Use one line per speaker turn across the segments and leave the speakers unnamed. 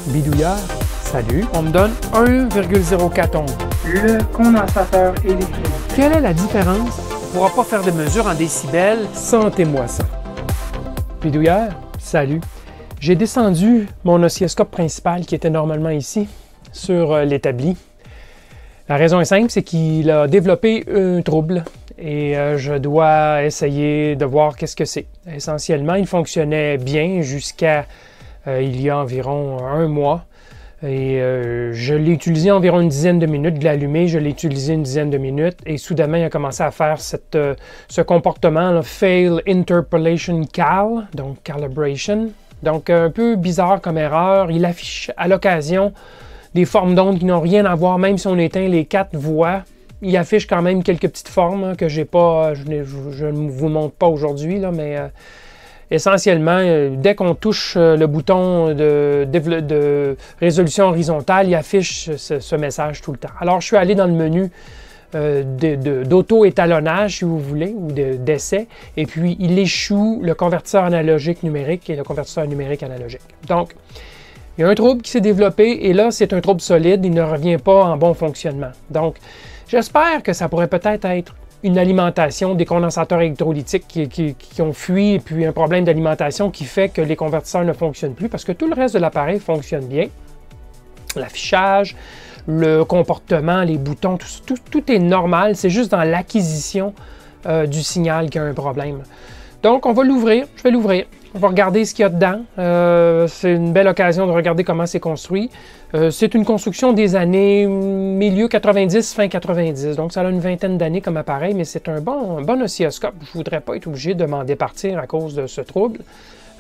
Bidouilleur, salut. On me donne 1,04 ohms.
Le condensateur électrique.
Quelle est la différence? On ne pourra pas faire de mesure en décibels. Sentez-moi ça. Bidouilleur, salut. J'ai descendu mon oscilloscope principal qui était normalement ici, sur l'établi. La raison est simple, c'est qu'il a développé un trouble et je dois essayer de voir qu'est-ce que c'est. Essentiellement, il fonctionnait bien jusqu'à il y a environ un mois. Et je l'ai utilisé environ une dizaine de minutes, de l'allumer, je l'ai utilisé une dizaine de minutes et soudainement il a commencé à faire ce comportement, là, Fail Interpolation Cal, donc Calibration. Donc un peu bizarre comme erreur, il affiche à l'occasion des formes d'ondes qui n'ont rien à voir, même si on éteint les 4 voies, il affiche quand même quelques petites formes hein, que j'ai pas, je ne vous montre pas aujourd'hui, mais essentiellement, dès qu'on touche le bouton de résolution horizontale, il affiche ce message tout le temps. Alors, je suis allé dans le menu d'auto-étalonnage, si vous voulez, ou d'essai, et puis il échoue le convertisseur analogique numérique et le convertisseur numérique analogique. Donc, il y a un trouble qui s'est développé, et là, c'est un trouble solide, il ne revient pas en bon fonctionnement. Donc, j'espère que ça pourrait peut-être être une alimentation des condensateurs électrolytiques qui ont fui, et puis un problème d'alimentation qui fait que les convertisseurs ne fonctionnent plus, parce que tout le reste de l'appareil fonctionne bien. L'affichage, le comportement, les boutons, tout est normal, c'est juste dans l'acquisition du signal qu'il y a un problème. Donc, on va l'ouvrir, je vais l'ouvrir. On va regarder ce qu'il y a dedans. C'est une belle occasion de regarder comment c'est construit. C'est une construction des années milieu 90, fin 90. Donc, ça a une vingtaine d'années comme appareil, mais c'est un bon oscilloscope. Je ne voudrais pas être obligé de m'en départir à cause de ce trouble.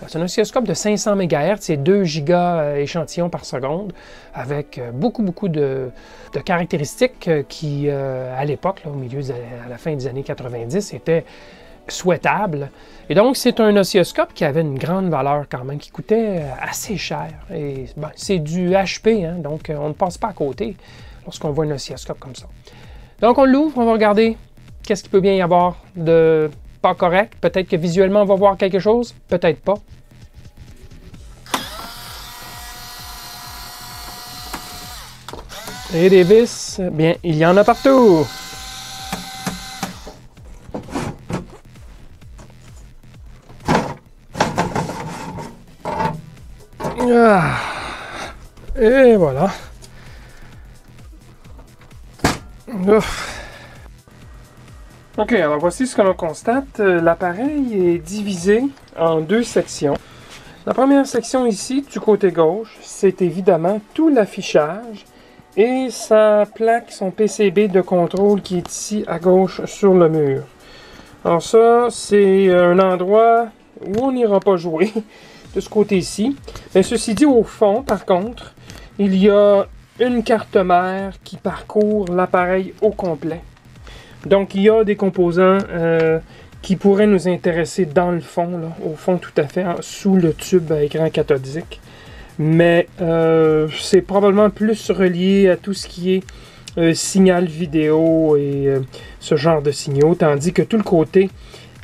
C'est un oscilloscope de 500 MHz, c'est 2 giga échantillons par seconde, avec beaucoup de caractéristiques qui, à l'époque, à la fin des années 90, étaient souhaitable. Et donc, c'est un oscilloscope qui avait une grande valeur quand même, qui coûtait assez cher. Et ben, c'est du HP, hein, donc on ne passe pas à côté lorsqu'on voit un oscilloscope comme ça. Donc, on l'ouvre, on va regarder qu'est-ce qu'il peut bien y avoir de pas correct. Peut-être que visuellement, on va voir quelque chose, peut-être pas. Et des vis, bien, il y en a partout! Et voilà. Ok, alors voici ce que l'on constate. L'appareil est divisé en 2 sections. La première section ici, du côté gauche, c'est évidemment tout l'affichage et sa plaque, son PCB de contrôle qui est ici à gauche sur le mur. Alors ça, c'est un endroit où on n'ira pas jouer. De ce côté-ci. Mais ceci dit, au fond, par contre, il y a une carte mère qui parcourt l'appareil au complet. Donc, il y a des composants qui pourraient nous intéresser dans le fond, là, au fond tout à fait, sous le tube à écran cathodique. Mais c'est probablement plus relié à tout ce qui est signal vidéo et ce genre de signaux, tandis que tout le côté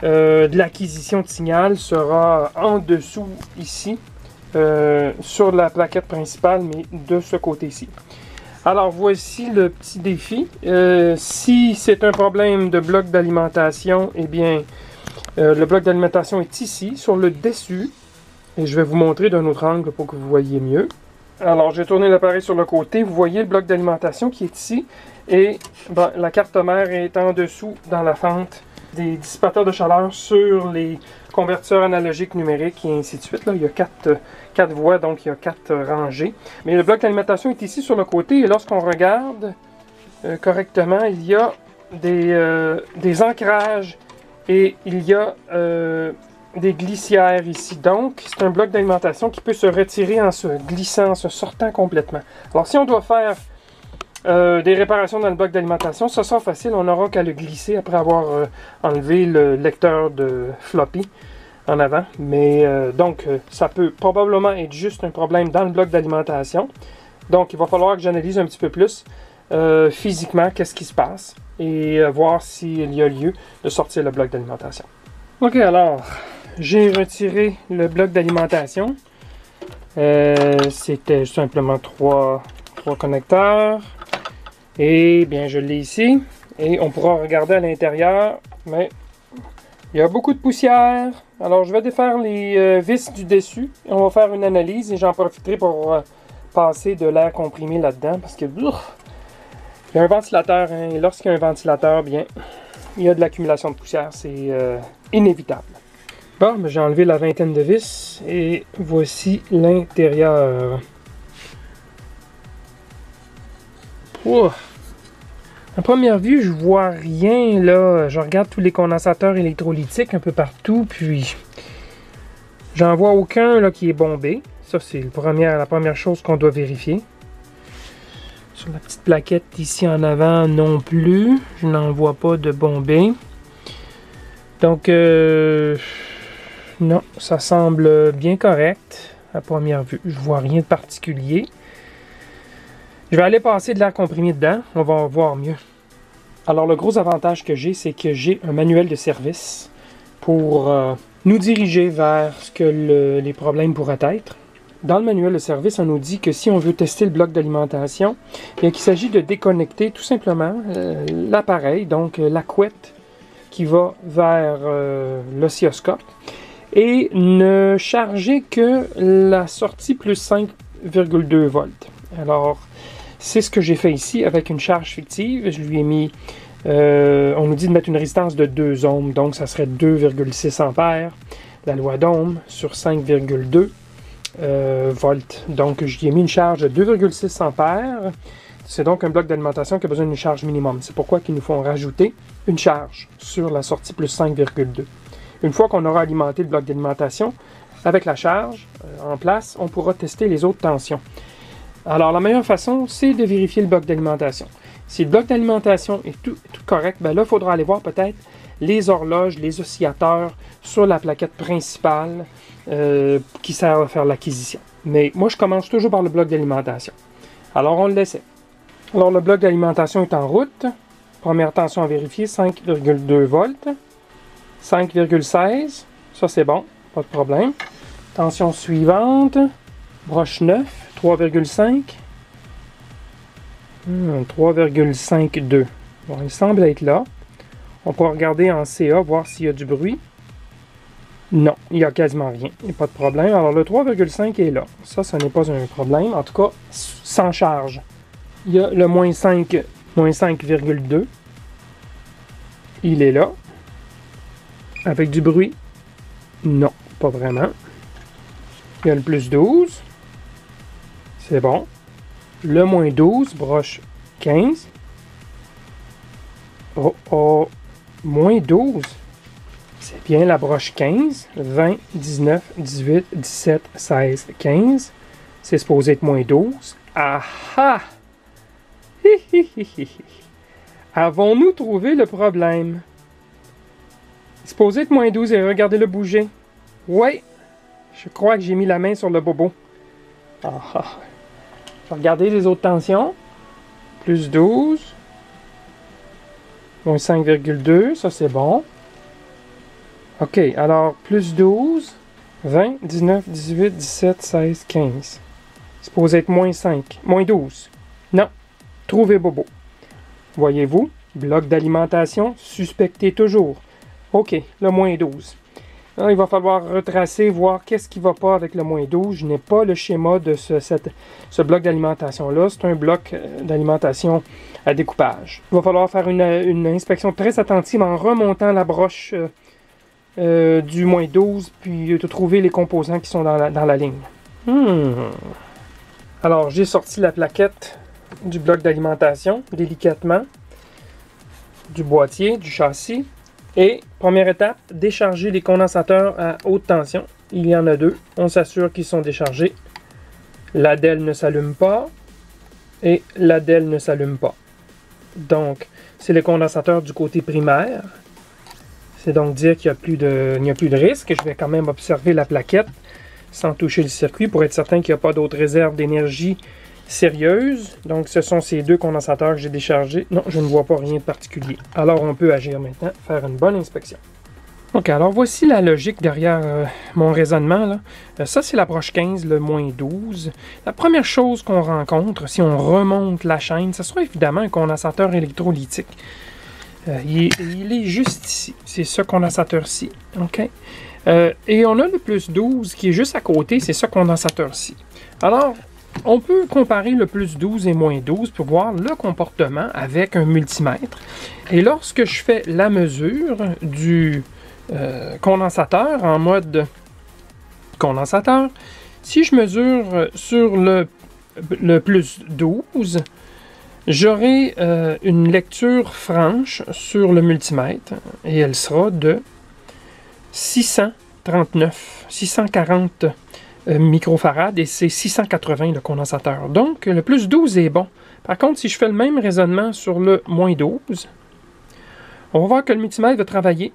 de l'acquisition de signal sera en dessous ici, sur la plaquette principale, mais de ce côté-ci. Alors voici le petit défi. Si c'est un problème de bloc d'alimentation, eh bien le bloc d'alimentation est ici, sur le dessus, et je vais vous montrer d'un autre angle pour que vous voyez mieux. Alors j'ai tourné l'appareil sur le côté, vous voyez le bloc d'alimentation qui est ici, et ben, la carte mère est en dessous dans la fente des dissipateurs de chaleur sur les convertisseurs analogiques numériques et ainsi de suite. Là, il y a 4 voies, donc il y a 4 rangées. Mais le bloc d'alimentation est ici sur le côté et lorsqu'on regarde correctement, il y a des ancrages et il y a des glissières ici. Donc, c'est un bloc d'alimentation qui peut se retirer en se glissant, en se sortant complètement. Alors, si on doit faire des réparations dans le bloc d'alimentation, ça sera facile, on n'aura qu'à le glisser après avoir enlevé le lecteur de floppy en avant. Mais donc, ça peut probablement être juste un problème dans le bloc d'alimentation. Donc, il va falloir que j'analyse un petit peu plus physiquement qu'est-ce qui se passe et voir s'il y a lieu de sortir le bloc d'alimentation. Ok, alors, j'ai retiré le bloc d'alimentation. C'était simplement trois connecteurs. Et bien, je l'ai ici. Et on pourra regarder à l'intérieur, mais il y a beaucoup de poussière. Alors, je vais défaire les vis du dessus. Et on va faire une analyse et j'en profiterai pour passer de l'air comprimé là-dedans. Parce que il y a un ventilateur. Hein, et lorsqu'il y a un ventilateur, bien, il y a de l'accumulation de poussière. C'est inévitable. Bon, j'ai enlevé la vingtaine de vis et voici l'intérieur. Wow. À première vue, je vois rien là. Je regarde tous les condensateurs électrolytiques un peu partout, puis j'en vois aucun là qui est bombé. Ça, c'est la première chose qu'on doit vérifier. Sur la petite plaquette ici en avant, non plus. Je n'en vois pas de bombé. Donc, non, ça semble bien correct à première vue. Je vois rien de particulier. Je vais aller passer de l'air comprimé dedans. On va voir mieux. Alors, le gros avantage que j'ai, c'est que j'ai un manuel de service pour nous diriger vers ce que les problèmes pourraient être. Dans le manuel de service, on nous dit que si on veut tester le bloc d'alimentation, qu'il s'agit de déconnecter tout simplement l'appareil, donc la couette qui va vers l'oscilloscope, et ne charger que la sortie plus 5,2 volts. Alors, c'est ce que j'ai fait ici avec une charge fictive. Je lui ai mis, on nous dit de mettre une résistance de 2 ohms, donc ça serait 2,6 ampères. La loi d'Ohm sur 5,2 volts. Donc, je lui ai mis une charge de 2,6 ampères. C'est donc un bloc d'alimentation qui a besoin d'une charge minimum. C'est pourquoi ils nous font rajouter une charge sur la sortie plus 5,2. Une fois qu'on aura alimenté le bloc d'alimentation, avec la charge en place, on pourra tester les autres tensions. Alors, la meilleure façon, c'est de vérifier le bloc d'alimentation. Si le bloc d'alimentation est tout correct, ben là, il faudra aller voir peut-être les horloges, les oscillateurs sur la plaquette principale qui sert à faire l'acquisition. Mais moi, je commence toujours par le bloc d'alimentation. Alors, on le laisse. Alors, le bloc d'alimentation est en route. Première tension à vérifier, 5,2 volts. 5,16. Ça, c'est bon. Pas de problème. Tension suivante. Broche 9. 3,5. 3,52. Bon, il semble être là. On pourra regarder en CA, voir s'il y a du bruit. Non, il n'y a quasiment rien. Il n'y a pas de problème. Alors, le 3,5 est là. Ça n'est pas un problème. En tout cas, sans charge. Il y a le moins 5,2. Il est là. Avec du bruit? Non, pas vraiment. Il y a le plus 12. C'est bon. Le moins 12, broche 15. Oh, moins 12. C'est bien la broche 15. 20, 19, 18, 17, 16, 15. C'est supposé être moins 12. Ah ah! Avons-nous trouvé le problème? C'est supposé être moins 12 et regardez-le bouger. Oui, je crois que j'ai mis la main sur le bobo. Ah ah! Je vais regarder les autres tensions. Plus 12. Moins 5,2, ça c'est bon. OK, alors plus 12, 20, 19, 18, 17, 16, 15. C'est supposé être moins 5, moins 12. Non, trouvez bobo. Voyez-vous, bloc d'alimentation, suspectez toujours. OK, le moins 12. Alors, il va falloir retracer, voir qu'est-ce qui ne va pas avec le moins 12. Je n'ai pas le schéma de ce bloc d'alimentation-là. C'est un bloc d'alimentation à découpage. Il va falloir faire une inspection très attentive en remontant la broche du moins 12, puis de trouver les composants qui sont dans la ligne. Alors, j'ai sorti la plaquette du bloc d'alimentation, délicatement, du boîtier, du châssis. Et, première étape, décharger les condensateurs à haute tension. Il y en a 2. On s'assure qu'ils sont déchargés. La DEL ne s'allume pas. Et la DEL ne s'allume pas. Donc, c'est le condensateur du côté primaire. C'est donc dire qu'il n'y a plus de risque. Je vais quand même observer la plaquette sans toucher le circuit pour être certain qu'il n'y a pas d'autres réserves d'énergie sérieuses. Donc, ce sont ces 2 condensateurs que j'ai déchargés. Non, je ne vois pas rien de particulier. Alors, on peut agir maintenant, faire une bonne inspection. OK, alors voici la logique derrière mon raisonnement, là. Ça, c'est l'approche 15, le moins 12. La première chose qu'on rencontre, si on remonte la chaîne, ce sera évidemment un condensateur électrolytique. Il est juste ici. C'est ce condensateur-ci. OK? Et on a le plus 12 qui est juste à côté, c'est ce condensateur-ci. Alors, on peut comparer le plus 12 et moins 12 pour voir le comportement avec un multimètre. Et lorsque je fais la mesure du condensateur en mode condensateur, si je mesure sur le plus 12, j'aurai une lecture franche sur le multimètre et elle sera de 640 microfarads et c'est 680 le condensateur. Donc, le plus 12 est bon. Par contre, si je fais le même raisonnement sur le moins 12, on va voir que le multimètre va travailler,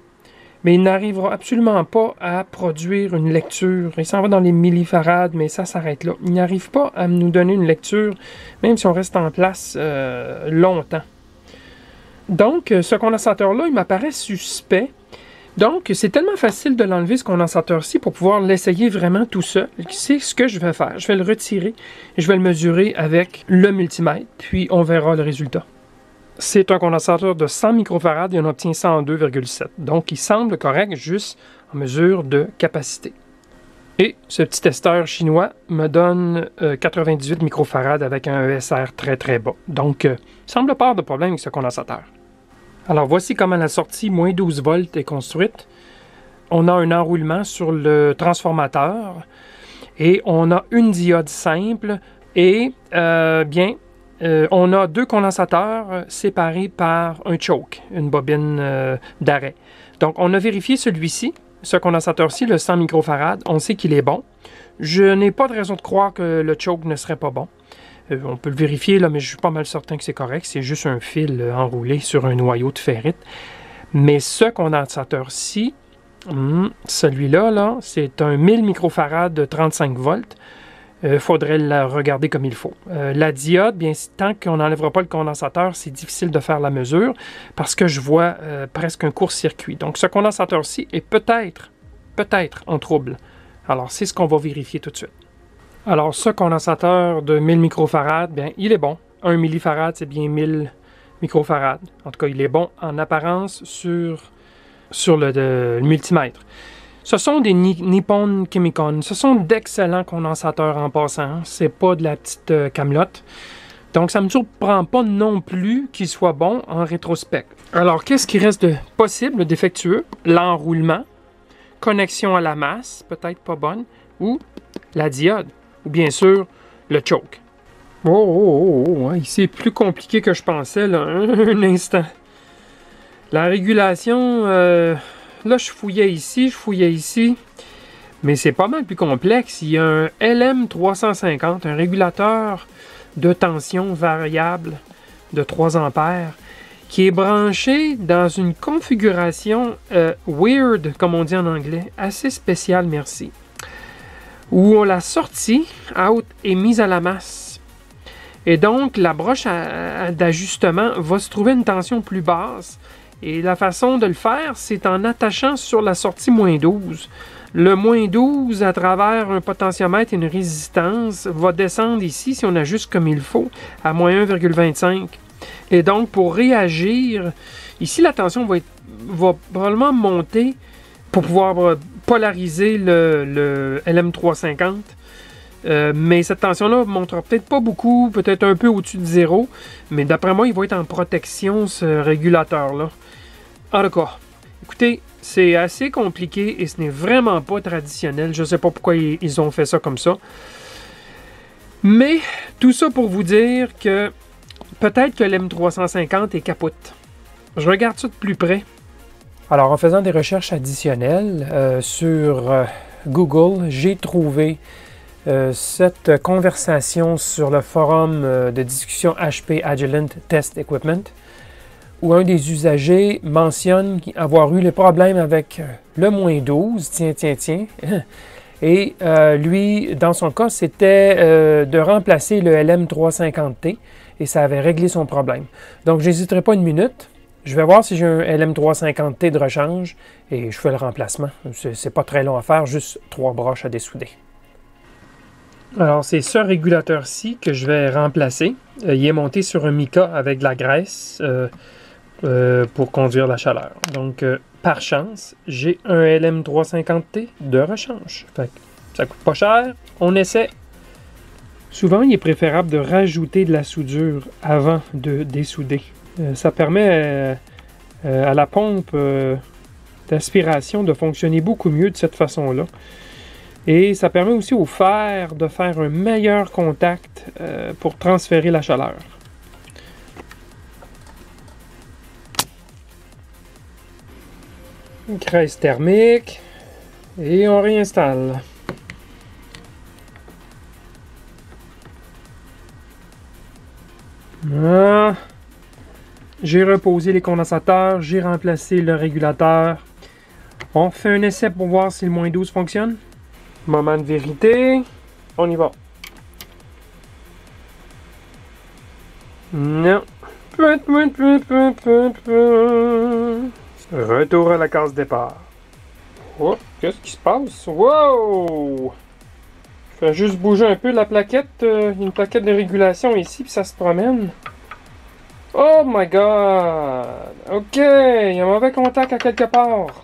mais il n'arrivera absolument pas à produire une lecture. Il s'en va dans les millifarads, mais ça s'arrête là. Il n'arrive pas à nous donner une lecture, même si on reste en place longtemps. Donc, ce condensateur-là, il m'apparaît suspect. Donc, c'est tellement facile de l'enlever, ce condensateur-ci, pour pouvoir l'essayer vraiment tout seul. C'est ce que je vais faire. Je vais le retirer et je vais le mesurer avec le multimètre, puis on verra le résultat. C'est un condensateur de 100 microfarads et on obtient 102,7. Donc, il semble correct juste en mesure de capacité. Et ce petit testeur chinois me donne 98 microfarads avec un ESR très très bas. Donc, il semble pas avoir de problème avec ce condensateur. Alors, voici comment la sortie moins 12 volts est construite. On a un enroulement sur le transformateur et on a une diode simple et, on a deux condensateurs séparés par un choke, une bobine d'arrêt. Donc, on a vérifié celui-ci, ce condensateur-ci, le 100 microfarads. On sait qu'il est bon. Je n'ai pas de raison de croire que le choke ne serait pas bon. On peut le vérifier, là, mais je suis pas mal certain que c'est correct. C'est juste un fil enroulé sur un noyau de ferrite. Mais ce condensateur-ci, celui-là, là, c'est un 1000 microfarads de 35 volts. Faudrait la regarder comme il faut. La diode, bien, tant qu'on n'enlèvera pas le condensateur, c'est difficile de faire la mesure parce que je vois presque un court-circuit. Donc, ce condensateur-ci est peut-être en trouble. Alors, c'est ce qu'on va vérifier tout de suite. Alors, ce condensateur de 1000 microfarads, bien, il est bon. 1 millifarad, c'est bien 1000 microfarads. En tout cas, il est bon en apparence sur le multimètre. Ce sont des Nippon Chemicon. Ce sont d'excellents condensateurs en passant. C'est pas de la petite camelote. Donc, ça ne me surprend pas non plus qu'il soit bon en rétrospect. Alors, qu'est-ce qui reste de possible, défectueux? L'enroulement, connexion à la masse, peut-être pas bonne, ou la diode, ou bien sûr, le choke. C'est plus compliqué que je pensais, là. Un instant. La régulation... Là, je fouillais ici, mais c'est pas mal plus complexe. Il y a un LM350, un régulateur de tension variable de 3 ampères, qui est branché dans une configuration weird, comme on dit en anglais, assez spéciale, merci, où la sortie out est mise à la masse. Et donc, la broche d'ajustement va se trouver une tension plus basse. Et la façon de le faire, c'est en attachant sur la sortie moins 12. Le moins 12, à travers un potentiomètre et une résistance, va descendre ici, si on ajuste comme il faut, à moins 1,25. Et donc, pour réagir, ici, la tension va probablement monter pour pouvoir polariser le LM350. Mais cette tension-là ne montera peut-être pas beaucoup, peut-être un peu au-dessus de 0. Mais d'après moi, il va être en protection, ce régulateur-là. En tout cas, écoutez, c'est assez compliqué et ce n'est vraiment pas traditionnel. Je ne sais pas pourquoi ils ont fait ça comme ça. Mais tout ça pour vous dire que peut-être que l'M350 est capote. Je regarde ça de plus près. Alors, en faisant des recherches additionnelles sur Google, j'ai trouvé cette conversation sur le forum de discussion HP Agilent Test Equipment, où un des usagers mentionne avoir eu les problèmes avec le moins 12, tiens, et lui, dans son cas, c'était de remplacer le LM350T, et ça avait réglé son problème. Donc, j'hésiterai pas une minute Je vais voir si j'ai un LM350T de rechange et je fais le remplacement. C'est pas très long à faire, juste 3 broches à dessouder. Alors, c'est ce régulateur-ci que je vais remplacer. Il est monté sur un mica avec de la graisse pour conduire la chaleur. Donc, par chance, j'ai un LM350T de rechange. Fait que ça coûte pas cher. On essaie. Souvent, il est préférable de rajouter de la soudure avant de dessouder. Ça permet à la pompe d'aspiration de fonctionner beaucoup mieux de cette façon-là. Et ça permet aussi au fer de faire un meilleur contact pour transférer la chaleur. Une graisse thermique et on réinstalle. Voilà. J'ai reposé les condensateurs, j'ai remplacé le régulateur. On fait un essai pour voir si le moins 12 fonctionne. Moment de vérité. On y va. Non. Retour à la case départ. Oh, qu'est-ce qui se passe? Wow! Je fais juste bouger un peu la plaquette. Il y a une plaquette de régulation ici, puis ça se promène. Oh my god! Ok, il y a un mauvais contact à quelque part.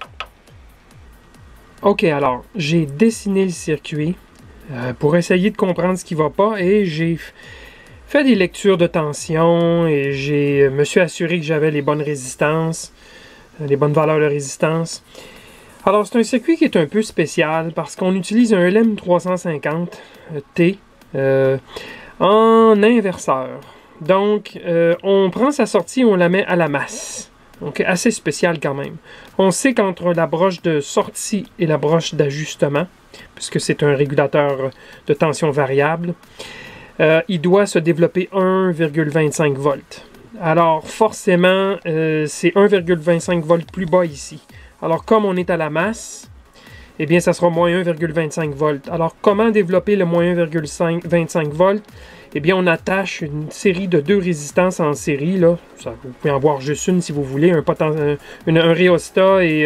Ok, alors, j'ai dessiné le circuit pour essayer de comprendre ce qui ne va pas et j'ai fait des lectures de tension et je me suis assuré que j'avais les bonnes résistances, les bonnes valeurs de résistance. Alors, c'est un circuit qui est un peu spécial parce qu'on utilise un LM350T en inverseur. Donc, on prend sa sortie et on la met à la masse. Donc, assez spécial quand même. On sait qu'entre la broche de sortie et la broche d'ajustement, puisque c'est un régulateur de tension variable, il doit se développer 1,25 volts. Alors, forcément, c'est 1,25 volts plus bas ici. Alors, comme on est à la masse, eh bien, ça sera moins 1,25 volts. Alors, comment développer le moins 1,25 volts? Eh bien, on attache une série de 2 résistances en série. Là. Vous pouvez en voir juste une si vous voulez, un rhéostat et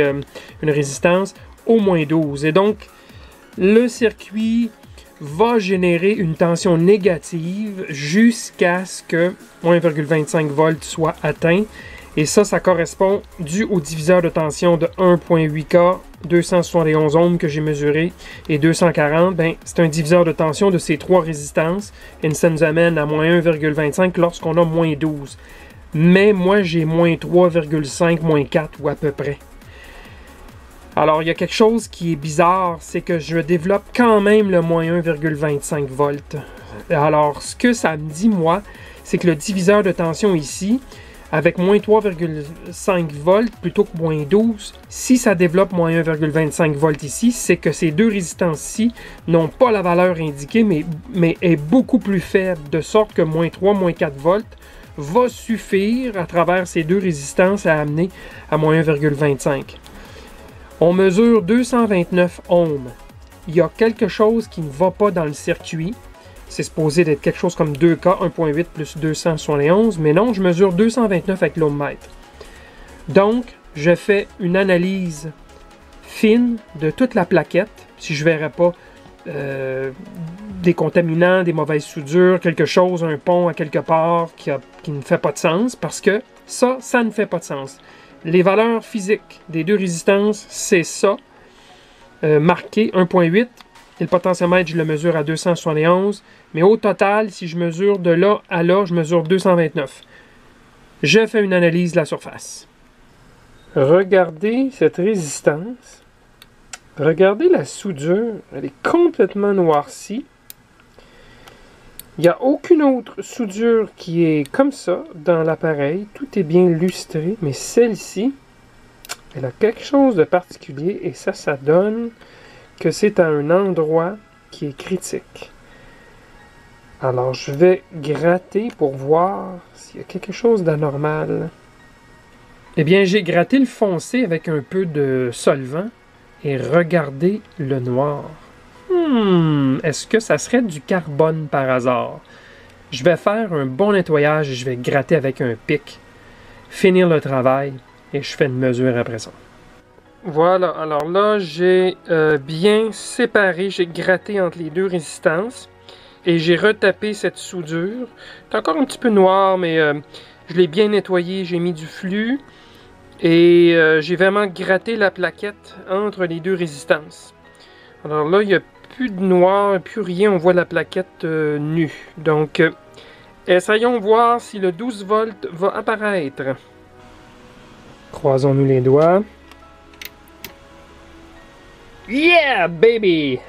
une résistance au moins 12. Et donc, le circuit va générer une tension négative jusqu'à ce que moins 1,25 volts soit atteint. Et ça correspond dû au diviseur de tension de 1.8K, 271 ohms que j'ai mesuré et 240. Ben, c'est un diviseur de tension de ces 3 résistances. Et ça nous amène à moins 1,25 lorsqu'on a moins 12. Mais moi, j'ai moins 3,5, moins 4 ou à peu près. Alors, il y a quelque chose qui est bizarre, c'est que je développe quand même le moins 1,25 volts. Alors, ce que ça me dit, moi, c'est que le diviseur de tension ici, avec moins 3,5 volts plutôt que moins 12, si ça développe moins 1,25 volts ici, c'est que ces 2 résistances-ci n'ont pas la valeur indiquée, mais est beaucoup plus faible, de sorte que moins 3, moins 4 volts va suffire à travers ces 2 résistances à amener à moins 1,25. On mesure 229 ohms. Il y a quelque chose qui ne va pas dans le circuit. C'est supposé d'être quelque chose comme 2K, 1.8 plus 271, mais non, je mesure 229 avec l'ohmmètre. Donc, je fais une analyse fine de toute la plaquette, si je ne verrais pas des contaminants, des mauvaises soudures, quelque chose, un pont à quelque part qui ne fait pas de sens, parce que ça ne fait pas de sens. Les valeurs physiques des 2 résistances, c'est ça, marqué 1.8, et le potentiomètre, je le mesure à 271, mais au total, si je mesure de là à là, je mesure 229. Je fais une analyse de la surface. Regardez cette résistance. Regardez la soudure, elle est complètement noircie. Il n'y a aucune autre soudure qui est comme ça dans l'appareil. Tout est bien lustré, mais celle-ci, elle a quelque chose de particulier et ça donne que c'est à un endroit qui est critique. Alors, je vais gratter pour voir s'il y a quelque chose d'anormal. Eh bien, j'ai gratté le foncé avec un peu de solvant et regardez le noir. Est-ce que ça serait du carbone par hasard? Je vais faire un bon nettoyage et je vais gratter avec un pic. finir le travail et je fais une mesure après ça. Voilà, alors là, j'ai bien séparé, j'ai gratté entre les deux résistances et j'ai retapé cette soudure. C'est encore un petit peu noir, mais je l'ai bien nettoyé, j'ai mis du flux et j'ai vraiment gratté la plaquette entre les deux résistances. Alors là, il n'y a plus de noir, plus rien, on voit la plaquette nue. Donc, essayons voir si le 12 volts va apparaître. Croisons-nous les doigts. Yeah, baby!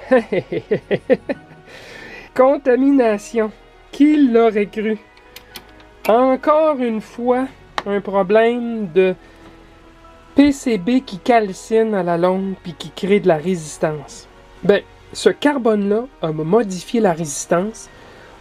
Contamination. Qui l'aurait cru? Encore une fois, un problème de PCB qui calcine à la longue puis qui crée de la résistance. Ben, ce carbone-là a modifié la résistance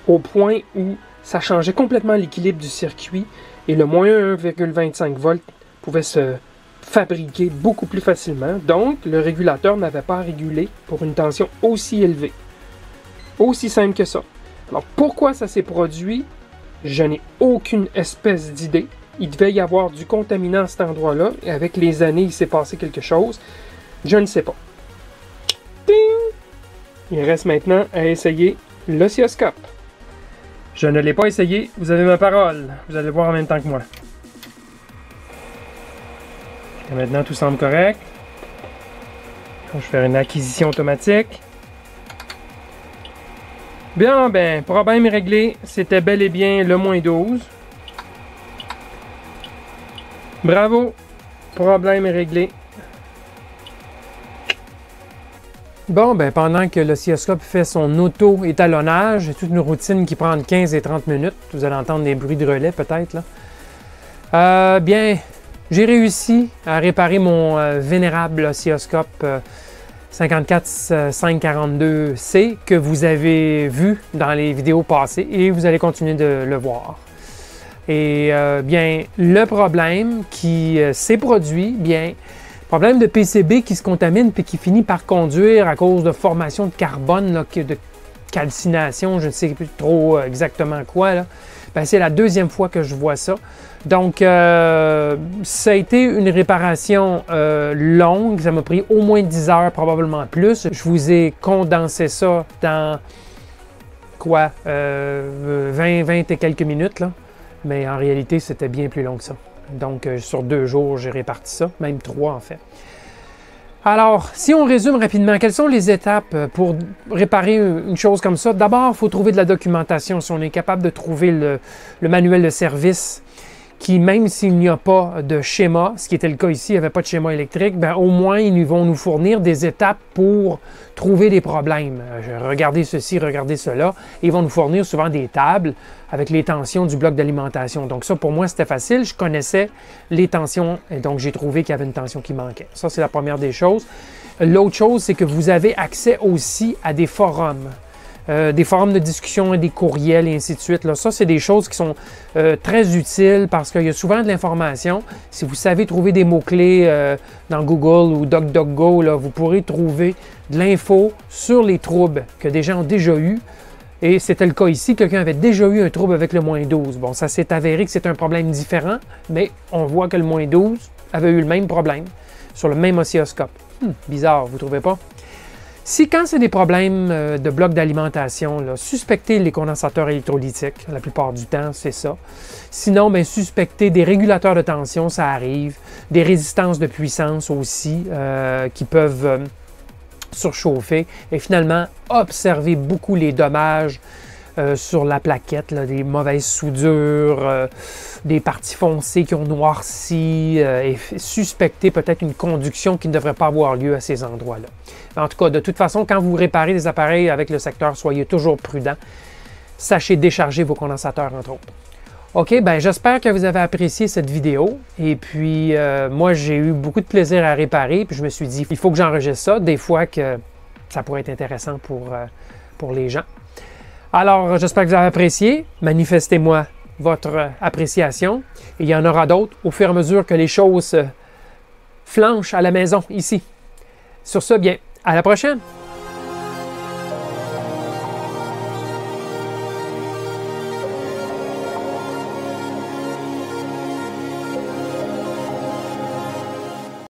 au point où ça changeait complètement l'équilibre du circuit et le moins 1,25 volts pouvait se fabriquer beaucoup plus facilement. Donc, le régulateur n'avait pas à réguler pour une tension aussi élevée. Aussi simple que ça. Alors, pourquoi ça s'est produit? Je n'ai aucune espèce d'idée. Il devait y avoir du contaminant à cet endroit-là, et avec les années, il s'est passé quelque chose. Je ne sais pas. Ding! Il reste maintenant à essayer l'oscilloscope. Je ne l'ai pas essayé, vous avez ma parole. Vous allez voir en même temps que moi. Et maintenant, tout semble correct. Je vais faire une acquisition automatique. Bien, ben, problème réglé. C'était bel et bien le moins 12. Bravo, problème est réglé. Bon, ben pendant que l'oscilloscope fait son auto-étalonnage, c'est toute une routine qui prend entre 15 et 30 minutes. Vous allez entendre des bruits de relais peut-être là. Bien, j'ai réussi à réparer mon vénérable oscilloscope 54542C que vous avez vu dans les vidéos passées et vous allez continuer de le voir. Et bien, le problème qui s'est produit, bien, problème de PCB qui se contamine puis qui finit par conduire à cause de formation de carbone, là, de calcination, je ne sais plus trop exactement quoi, là. Ben, c'est la deuxième fois que je vois ça. Donc, ça a été une réparation longue, ça m'a pris au moins 10 heures, probablement plus. Je vous ai condensé ça dans, quoi, 20 et quelques minutes, là. Mais en réalité, c'était bien plus long que ça. Donc, sur 2 jours, j'ai réparti ça, même 3 en fait. Alors, si on résume rapidement, quelles sont les étapes pour réparer une chose comme ça? D'abord, il faut trouver de la documentation. Si on est capable de trouver le manuel de service, qui, même s'il n'y a pas de schéma, ce qui était le cas ici, il n'y avait pas de schéma électrique, bien, au moins, ils vont nous fournir des étapes pour trouver des problèmes. Regardez ceci, regardez cela. Ils vont nous fournir souvent des tables avec les tensions du bloc d'alimentation. Donc ça, pour moi, c'était facile. Je connaissais les tensions et donc j'ai trouvé qu'il y avait une tension qui manquait. Ça, c'est la première des choses. L'autre chose, c'est que vous avez accès aussi à des forums. Des forums de discussion et des courriels et ainsi de suite. Là. Ça, c'est des choses qui sont très utiles parce qu'il y a souvent de l'information. Si vous savez trouver des mots-clés dans Google ou DuckDuckGo, là, vous pourrez trouver de l'info sur les troubles que des gens ont déjà eus. Et c'était le cas ici, quelqu'un avait déjà eu un trouble avec le moins 12. Bon, ça s'est avéré que c'est un problème différent, mais on voit que le moins 12 avait eu le même problème sur le même oscilloscope. Bizarre, vous ne trouvez pas? Si quand c'est des problèmes de blocs d'alimentation, suspectez les condensateurs électrolytiques, la plupart du temps, c'est ça. Sinon, bien, suspectez des régulateurs de tension, ça arrive, des résistances de puissance aussi qui peuvent surchauffer. Et finalement, observez beaucoup les dommages sur la plaquette, là, des mauvaises soudures, des parties foncées qui ont noirci et suspecter peut-être une conduction qui ne devrait pas avoir lieu à ces endroits-là. En tout cas, de toute façon, quand vous réparez des appareils avec le secteur, soyez toujours prudent. Sachez décharger vos condensateurs, entre autres. OK, bien, j'espère que vous avez apprécié cette vidéo. Et puis, moi, j'ai eu beaucoup de plaisir à réparer. Puis, je me suis dit, il faut que j'enregistre ça. Des fois que ça pourrait être intéressant pour les gens. Alors, j'espère que vous avez apprécié. Manifestez-moi votre appréciation. Et il y en aura d'autres au fur et à mesure que les choses flanchent à la maison, ici. Sur ce, bien, à la prochaine!